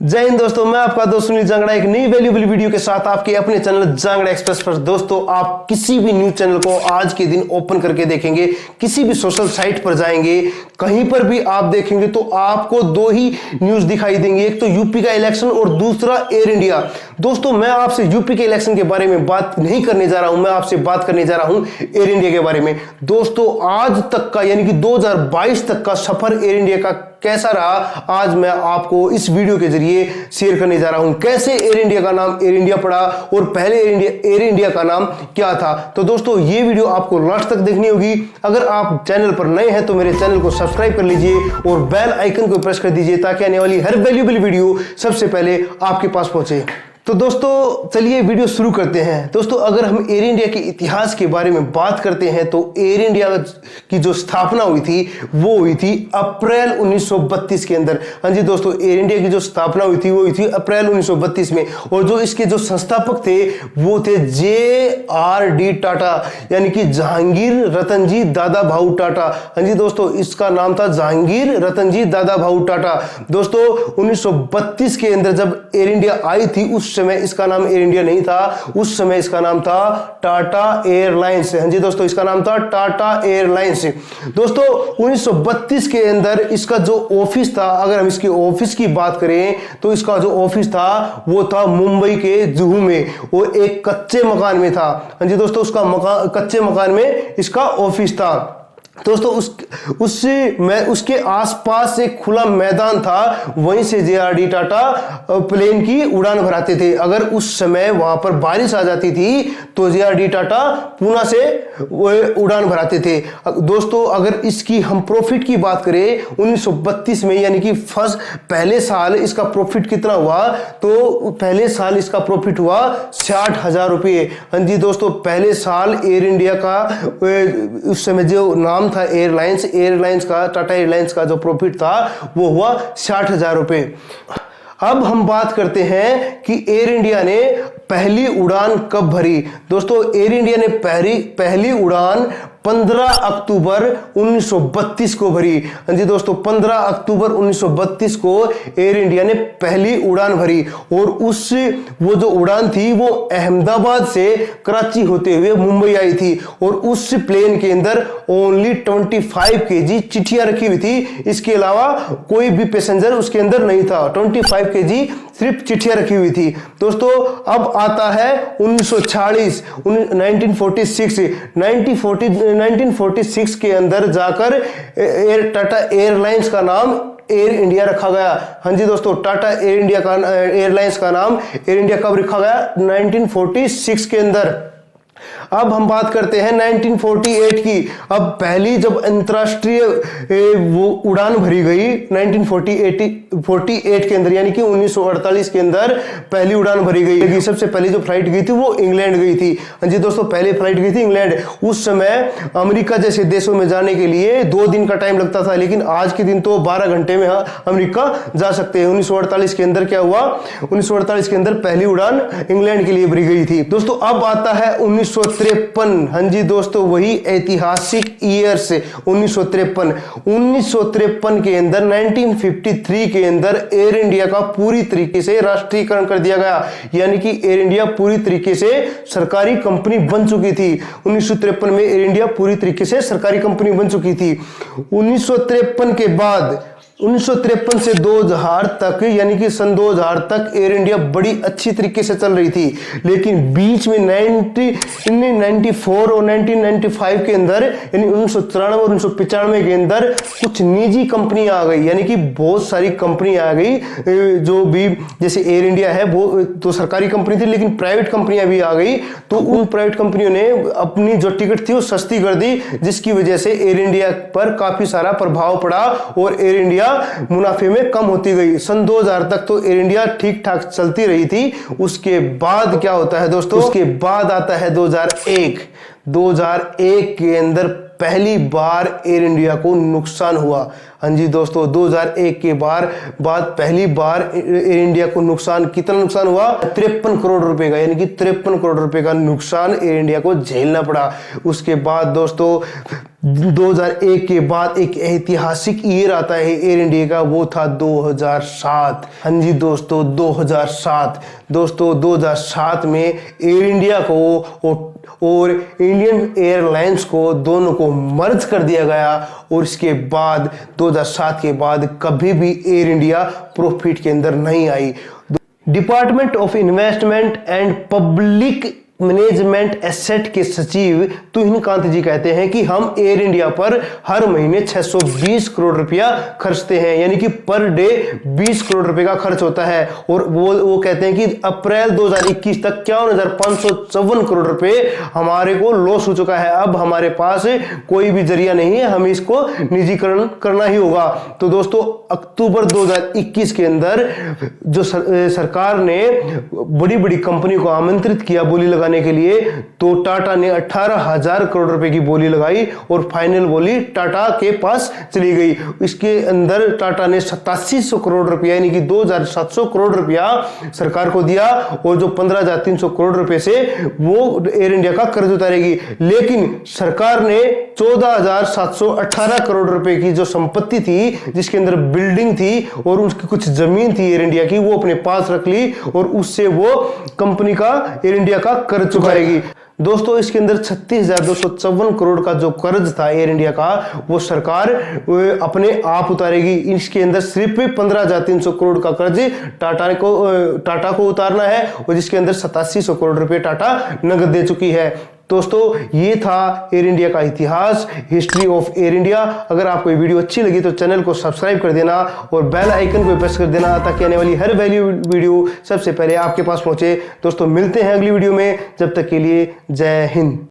जय हिंद दोस्तों, मैं आपका दोस्त सुनील जांगड़ा एक नई वैल्यूबल वीडियो के साथ आपके अपने चैनल जांगड़ा एक्सप्रेस पर। दोस्तों, आप किसी भी न्यूज चैनल को आज के दिन ओपन करके देखेंगे, किसी भी सोशल साइट पर जाएंगे, कहीं पर भी आप देखेंगे तो आपको दो ही न्यूज दिखाई देंगे, एक तो यूपी का इलेक्शन और दूसरा एयर इंडिया। दोस्तों, मैं आपसे यूपी के इलेक्शन के बारे में बात नहीं करने जा रहा हूं, मैं आपसे बात करने जा रहा हूं एयर इंडिया के बारे में। दोस्तों, आज तक का यानी कि 2022 तक का सफर एयर इंडिया का कैसा रहा, आज मैं आपको इस वीडियो के जरिए शेयर करने जा रहा हूं। कैसे एयर इंडिया का नाम एयर इंडिया पड़ा और पहले एयर इंडिया का नाम क्या था। तो दोस्तों, ये वीडियो आपको लास्ट तक देखनी होगी। अगर आप चैनल पर नए हैं तो मेरे चैनल को सब्सक्राइब कर लीजिए और बेल आइकन को प्रेस कर दीजिए ताकि आने वाली हर वैल्यूबल वीडियो सबसे पहले आपके पास पहुंचे। तो दोस्तों, चलिए वीडियो शुरू करते हैं। दोस्तों, अगर हम एयर इंडिया के इतिहास के बारे में बात करते हैं तो एयर इंडिया की जो स्थापना हुई थी वो हुई थी अप्रैल 1932 के अंदर। हाँ जी दोस्तों, एयर इंडिया की जो स्थापना हुई थी वो हुई थी अप्रैल 1932 में। और जो इसके जो संस्थापक थे वो थे JRD टाटा, यानी कि जहांगीर रतनजी दादा भाऊ टाटा। हाँ जी दोस्तों, इसका नाम था जहांगीर रतनजी दादा भाऊ टाटा। दोस्तों, 1932 के अंदर जब एयर इंडिया आई थी उस समय इसका नाम एयर इंडिया नहीं था, उस समय इसका नाम था टाटा एयरलाइंस। हाँ जी दोस्तों, इसका नाम था टाटा एयरलाइंस। दोस्तों, 1932 के अंदर इसका जो ऑफिस था, अगर हम इसके ऑफिस की बात करें तो इसका जो ऑफिस था वो था मुंबई के जुहू में, वो एक कच्चे मकान में था। हाँ जी दोस्तों, कच्चे मकान में इसका ऑफिस था। दोस्तों, उसके आसपास एक खुला मैदान था, वहीं से JRD टाटा प्लेन की उड़ान भराते थे। अगर उस समय वहां पर बारिश आ जाती थी तो JRD टाटा पूना से उड़ान भराते थे। दोस्तों, अगर इसकी हम प्रॉफिट की बात करें 1932 में, यानी कि पहले साल इसका प्रॉफिट कितना हुआ, तो पहले साल इसका प्रॉफिट हुआ 60,000 रुपये। हाँ जी दोस्तों, पहले साल एयर इंडिया का उस समय जो नाम था एयरलाइंस का, टाटा एयरलाइंस का जो प्रॉफिट था वो हुआ 60,000 रुपए। अब हम बात करते हैं कि एयर इंडिया ने पहली उड़ान कब भरी। दोस्तों, एयर इंडिया ने पहली उड़ान 15 अक्टूबर 1932 को भरी। हाँ जी दोस्तों, 15 अक्टूबर 1932 को एयर इंडिया ने पहली उड़ान भरी और वो जो उड़ान थी वो अहमदाबाद से कराची होते हुए मुंबई आई थी। और उस प्लेन के अंदर ओनली 25 kg चिट्ठियां रखी हुई थी, इसके अलावा कोई भी पैसेंजर उसके अंदर नहीं था। 25 kg सिर्फ चिट्ठियां रखी हुई थी। दोस्तों, अब आता है 1946 के अंदर जाकर टाटा एयरलाइंस का नाम एयर इंडिया रखा गया। हाँ जी दोस्तों, टाटा एयरलाइंस का नाम एयर इंडिया कब रखा गया, 1946 के अंदर। अब हम बात करते हैं 1948 की। अब पहली जब अंतरराष्ट्रीय वो उड़ान भरी गई 1948 के अंदर, यानी कि 1948 के अंदर पहली उड़ान भरी गई। सबसे पहली जो फ्लाइट गई थी वो इंग्लैंड गई थी। हाँ जी दोस्तों, पहली फ्लाइट गई थी इंग्लैंड। उस समय अमेरिका जैसे देशों में जाने के लिए 2 दिन का टाइम लगता था, लेकिन आज के दिन तो 12 घंटे में अमेरिका जा सकते हैं। 1948 के अंदर क्या हुआ, 1948 के अंदर पहली उड़ान इंग्लैंड के लिए भरी गई थी। दोस्तों, अब आता है 1953। हाँ जी दोस्तों, वही ऐतिहासिक ईयर से 1953 के अंदर 1953 के अंदर एयर इंडिया का पूरी तरीके से राष्ट्रीयकरण कर दिया गया, यानी कि एयर इंडिया पूरी तरीके से सरकारी कंपनी बन चुकी थी। 1953 में एयर इंडिया पूरी तरीके से सरकारी कंपनी बन चुकी थी। 1953 के बाद 1953 से 2000 तक, यानी कि सन 2000 तक एयर इंडिया बड़ी अच्छी तरीके से चल रही थी। लेकिन बीच में 1994 और 1995 के अंदर, यानी 1994 और 1995 के अंदर कुछ निजी कंपनी आ गई, यानी कि बहुत सारी कंपनी आ गई। जो भी जैसे एयर इंडिया है वो तो सरकारी कंपनी थी, लेकिन प्राइवेट कंपनियां भी आ गई। तो उन प्राइवेट कंपनियों ने अपनी जो टिकट थी वो सस्ती कर दी, जिसकी वजह से एयर इंडिया पर काफी सारा प्रभाव पड़ा और एयर इंडिया मुनाफे में कम होती गई। सन 2000 तक तो एयर इंडिया ठीक ठाक चलती रही थी। उसके बाद क्या होता है दोस्तों, उसके बाद आता है 2001 के अंदर पहली बार एयर इंडिया को नुकसान हुआ। हाँ जी दोस्तों, 2001 के बाद पहली बार एयर इंडिया को नुकसान, कितना नुकसान हुआ, 53 करोड़ रुपए का, यानी कि 53 करोड़ रुपए का नुकसान एयर इंडिया को झेलना पड़ा। उसके बाद दोस्तों 2001 के बाद एक ऐतिहासिक ईयर आता है एयर इंडिया का, वो था 2007। हाँ जी दोस्तों, 2007। दोस्तों 2007 में एयर इंडिया को और इंडियन एयरलाइंस को दोनों को मर्ज कर दिया गया, और इसके बाद 2007 के बाद कभी भी एयर इंडिया प्रॉफिट के अंदर नहीं आई। Department of investment and public management asset के सचिव तुहिन कांत जी कहते हैं कि हम एयर इंडिया पर हर महीने 620 करोड़ रुपया खर्चते हैं, यानी कि पर डे 20 करोड़ रुपए का खर्च होता है। और वो कहते हैं कि अप्रैल 2021 तक 51,554 करोड़ रुपए हमारे को लॉस हो चुका है। अब हमारे पास कोई भी जरिया नहीं है, हमें इसको निजीकरण करना ही होगा। तो दोस्तों अक्टूबर 2021 के अंदर जो सरकार ने बड़ी बड़ी कंपनी को आमंत्रित किया बोली लगाने के लिए, तो टाटा ने 18,000 करोड़ रुपए की बोली लगाई और फाइनल बोली टाटा के पास चली गई। इसके अंदर टाटा ने 8700 करोड़ रुपया यानी कि 2,700 करोड़ रुपया सरकार को दिया, और जो 15,300 करोड़ रुपए से वो एयर इंडिया का कर्ज उतारेगी। लेकिन सरकार ने 14,718 करोड़ रुपए की जो संपत्ति थी, जिसके अंदर बिल्डिंग थी और उसकी कुछ जमीन थी एयर इंडिया की, वो अपने पास रख ली और उससे वो कंपनी का एयर इंडिया का कर्ज चुकाएगी। दोस्तों इसके अंदर 36,254 करोड़ का जो कर्ज था एयर इंडिया का, वो सरकार अपने आप उतारेगी। इसके अंदर सिर्फ 15,300 करोड़ का कर्ज टाटा को उतारना है, और जिसके अंदर 8700 करोड़ रुपए टाटा नगद दे चुकी है। दोस्तों ये था एयर इंडिया का इतिहास, हिस्ट्री ऑफ एयर इंडिया। अगर आपको ये वीडियो अच्छी लगी तो चैनल को सब्सक्राइब कर देना और बेल आइकन को प्रेस कर देना, ताकि आने वाली हर वैल्यू वीडियो सबसे पहले आपके पास पहुंचे। दोस्तों मिलते हैं अगली वीडियो में, जब तक के लिए जय हिंद।